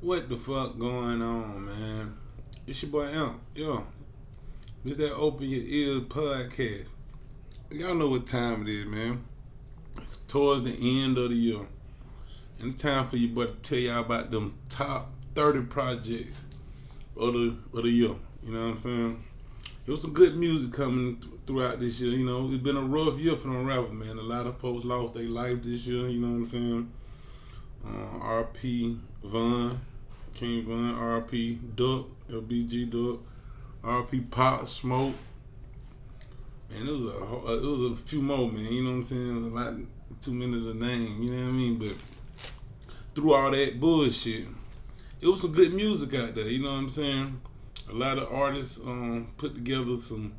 What the fuck going on, man? It's your boy Amp. Yo, this that Open Your Ears podcast. Y'all know what time it is, man. It's towards the end of the year. And it's time for you boy to tell y'all about them top 30 projects of the year. You know what I'm saying? There was some good music coming throughout this year. You know, it's been a rough year for them rappers, man. A lot of folks lost their life this year. You know what I'm saying? R.P. Von, King Von, R.P. Duck, LBG Duck, R.P. Pop Smoke. Man, it was a few more, man. You know what I'm saying? A lot too many to name. You know what I mean? But through all that bullshit, it was some good music out there. You know what I'm saying? A lot of artists put together some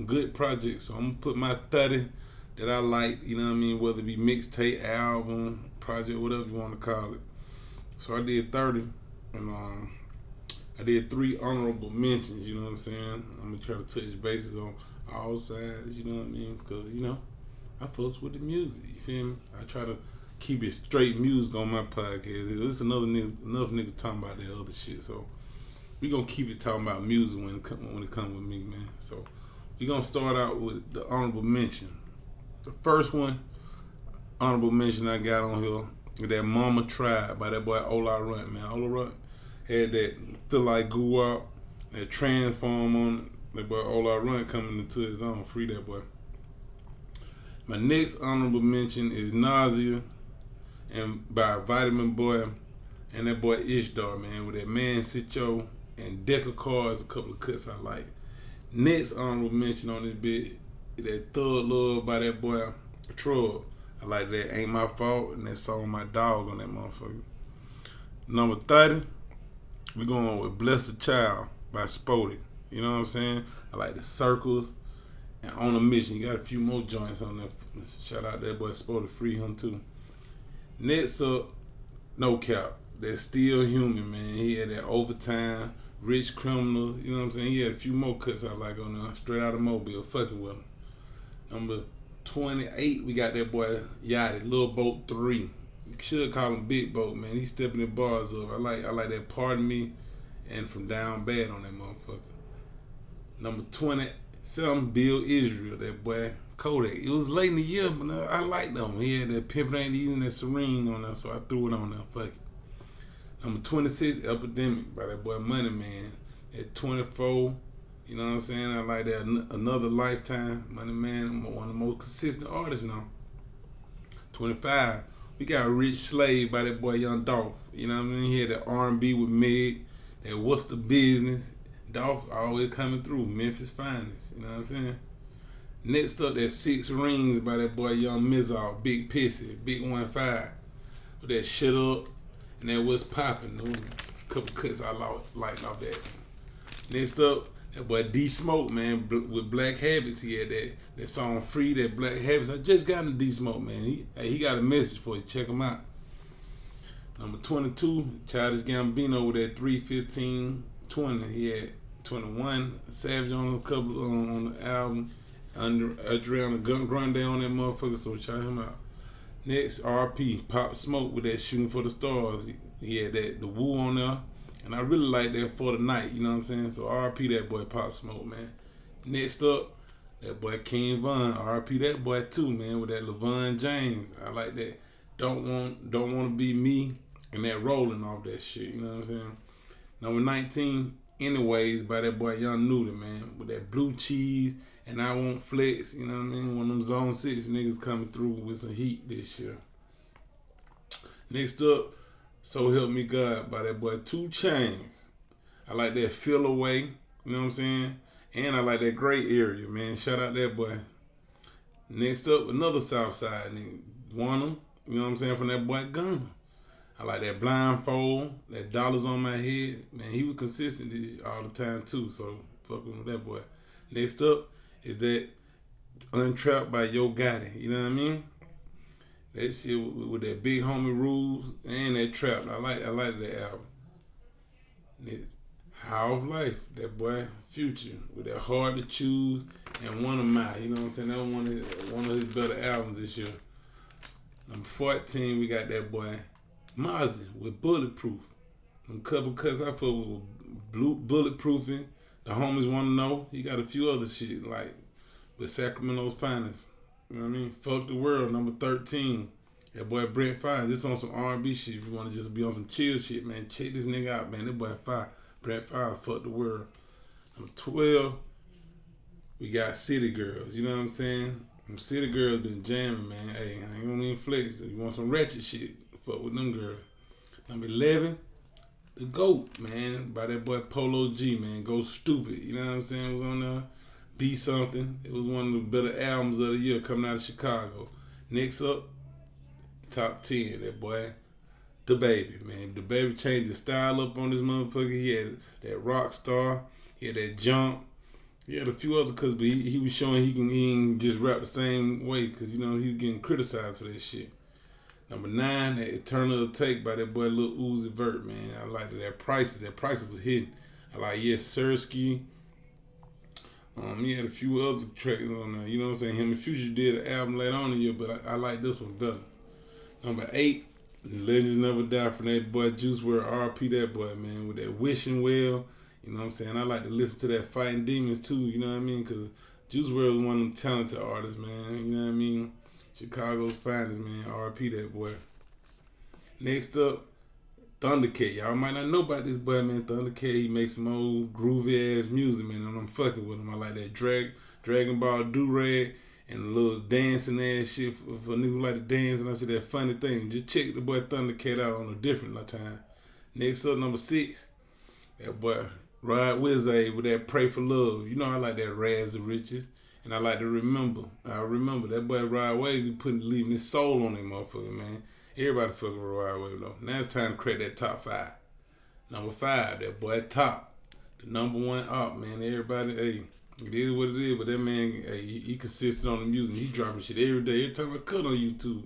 good projects. So I'm gonna put my 30 that I like. You know what I mean? Whether it be mixtape, album, project, whatever you want to call it. So I did 30, and I did 3 honorable mentions. You know what I'm saying? I'm gonna try to touch bases on all sides. You know what I mean? Because I fucks with the music. You feel me? I try to keep it straight music on my podcast. It's enough niggas talking about that other shit. So we gonna keep it talking about music when it comes with me, man. So we gonna start out with the honorable mention. The first one, honorable mention I got on here with that Mama Tried by that boy Ola Runt, man. Ola Runt had that Feel Like Goo Up, that Transform on it. That boy Ola Runt coming into his own. Free that boy. My next honorable mention is Nausea and by Vitamin Boy and that boy Ishdar, man, with that Man Sitcho and Deck of Cards, a couple of cuts I like. Next honorable mention on this bitch, that Thug Love by that boy Troll. I like that Ain't My Fault and that song My Dog on that motherfucker. Number 30, we going with Bless a Child by Spody. You know what I'm saying? I like the Circles and On a Mission. You got a few more joints on there. Shout out that boy Spody, free him too. Next up, No Cap. That's Still Human, man. He had that Overtime, Rich Criminal. You know what I'm saying? He had a few more cuts I like on there. Straight out of Mobile, fucking with him. Number 28, we got that boy Yachty, Lil Boat 3. You should call him Big Boat, man. He's stepping the bars up. I like that Pardon Me and From Down Bad on that motherfucker. Number 27, Bill Israel, that boy Kodak. It was late in the year, but I liked them. He had that Pimpin' Ain't Easy and that Serene on there, so I threw it on there. Fuck it. Number 26, Epidemic by that boy Money Man. At 24, you know what I'm saying? I like that Another Lifetime. Money Man, I'm one of the most consistent artists now. 25, we got Rich Slave by that boy Young Dolph. You know what I mean? He had that R&B with Meg. That What's the Business. Dolph always coming through. Memphis Finest. You know what I'm saying? Next up, that 6 Rings by that boy Young Mizal. Big Pissy. Big 1-5. With that Shut Up and that What's Poppin'. Those couple cuts I liked off that. Next up, that boy D Smoke, man, with Black Habits. He had that song Free, that Black Habits. I just got into D Smoke, man. He got a message for you. Check him out. Number 22, Childish Gambino with that 315-20. He had 21 Savage on a couple on the album. Under Adriana Grande on that motherfucker, so shout him out. Next, R.P. Pop Smoke with that Shooting for the Stars. He had the Woo on there. And I really like that For the Night, you know what I'm saying? So R.P. that boy Pop Smoke, man. Next up, that boy King Von. R.P. that boy too, man, with that LeVon James. I like that Don't Want to Be Me and that Rolling off that shit, you know what I'm saying? Number 19, Anyways, by that boy Young Nudy, man, with that Blue Cheese and I Won't Flex, you know what I mean? One of them Zone 6 niggas coming through with some heat this year. Next up, So Help Me God by that boy 2 Chainz. I like that Feel Away, you know what I'm saying? And I like that Gray Area, man. Shout out that boy. Next up, another Southside nigga, Wanna, you know what I'm saying, from that boy Gunna. I like that Blindfold, that Dollars on My Head. Man, he was consistent all the time too, so fuck with that boy. Next up is that Untrapped by Yo Gotti, you know what I mean? That shit with that Big Homie Rules and that Trap. I like that album. Next, How of Life, that boy Future with that Hard to Choose and One of My, you know what I'm saying? That was one of his better albums this year. Number 14, we got that boy Mozzie with Bulletproof. A couple cuts I fuck with blue bulletproofing. The homies want to know. He got a few other shit like with Sacramento's finest. You know what I mean? Fuck the World, number 13. That boy Brent Fire. This on some R&B shit. If you want to just be on some chill shit, man, check this nigga out, man. That boy Fire. Brent Fire, Fuck the World. Number 12, we got City Girls. You know what I'm saying? Them City Girls been jamming, man. Hey, I ain't gonna even flex. You want some ratchet shit? Fuck with them girls. Number 11, The GOAT, man, by that boy Polo G, man. Go Stupid. You know what I'm saying? It was on there. Be Something. It was one of the better albums of the year coming out of Chicago. Next up, top 10, that boy, DaBaby, man. DaBaby changed his style up on this motherfucker. He had that rock star. He had that jump. He had a few other cuts, but he was showing he can just rap the same way because, you know, he was getting criticized for that shit. Number 9, that Eternal Take by that boy Lil Uzi Vert, man. I like that Prices. That Prices was hitting. I like Yes Sirski. He had a few other tracks on there. You know what I'm saying? Him and Future did an album later on in the year, but I like this one better. Number 8, Legends Never Die from that boy Juice WRLD. RP that boy, man, with that Wishing Well. You know what I'm saying? I like to listen to that Fighting Demons too, you know what I mean? Because Juice WRLD was one of them talented artists, man. You know what I mean? Chicago's finest, man. RP that boy. Next up, Thundercat. Y'all might not know about this boy, man. Thundercat, he makes some old groovy ass music, man, and I'm fucking with him. I like that Dragon Ball do-rag and a little dancing ass shit for niggas who like to dance and I said that funny thing. Just check the boy Thundercat out on a different time. Next up, number 6, that boy Rod Wizard with that Pray for Love. You know I like that Raz the Riches. And I like to remember. I remember that boy Rod Wave leaving his soul on that motherfucker, man. Everybody fucking with Rod Wave though. Now it's time to create that top 5. Number 5, that boy Top. The number 1 op, man. Everybody, hey, it is what it is, but that man, hey, he consistent on the music. He dropping shit every day. Every time I cut on YouTube.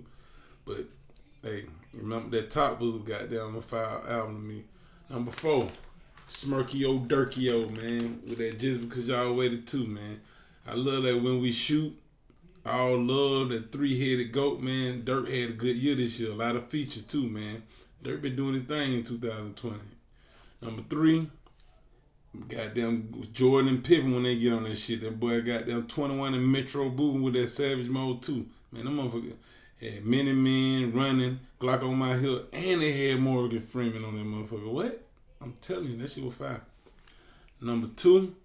But hey, remember that Top was a goddamn number 5 album to me. Number 4, Smirky-O Durky-O, man. With that Just Because Y'all Waited Too, man. I love that When We Shoot. I all love that 3-headed goat, man. Dirk had a good year this year. A lot of features too, man. Dirk been doing his thing in 2020. Number 3, goddamn Jordan and Pippen when they get on that shit. That boy goddamn 21 and Metro Boomin with that Savage Mode too. Man, them motherfuckers had Many Men, Running, Glock on My Hip, and they had Morgan Freeman on that motherfucker. What? I'm telling you, that shit was fire. Number 2,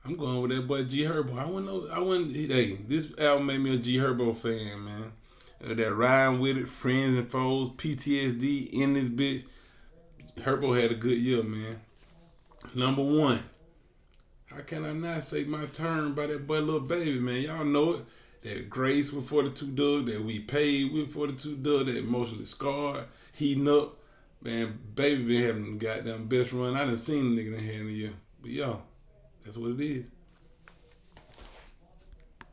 I'm going with that boy G Herbo. Hey, this album made me a G Herbo fan, man. That Riding With It, Friends and Foes, PTSD, In This Bitch. Herbo had a good year, man. Number 1, how can I not say My Turn by that boy Lil Baby, man? Y'all know it. That Grace with 42 Dugg, that We Paid with 42 Dugg, that Emotionally Scarred, Heating Up. Man, Baby been having the goddamn best run I done seen a nigga in here in a year. But y'all, that's what it is.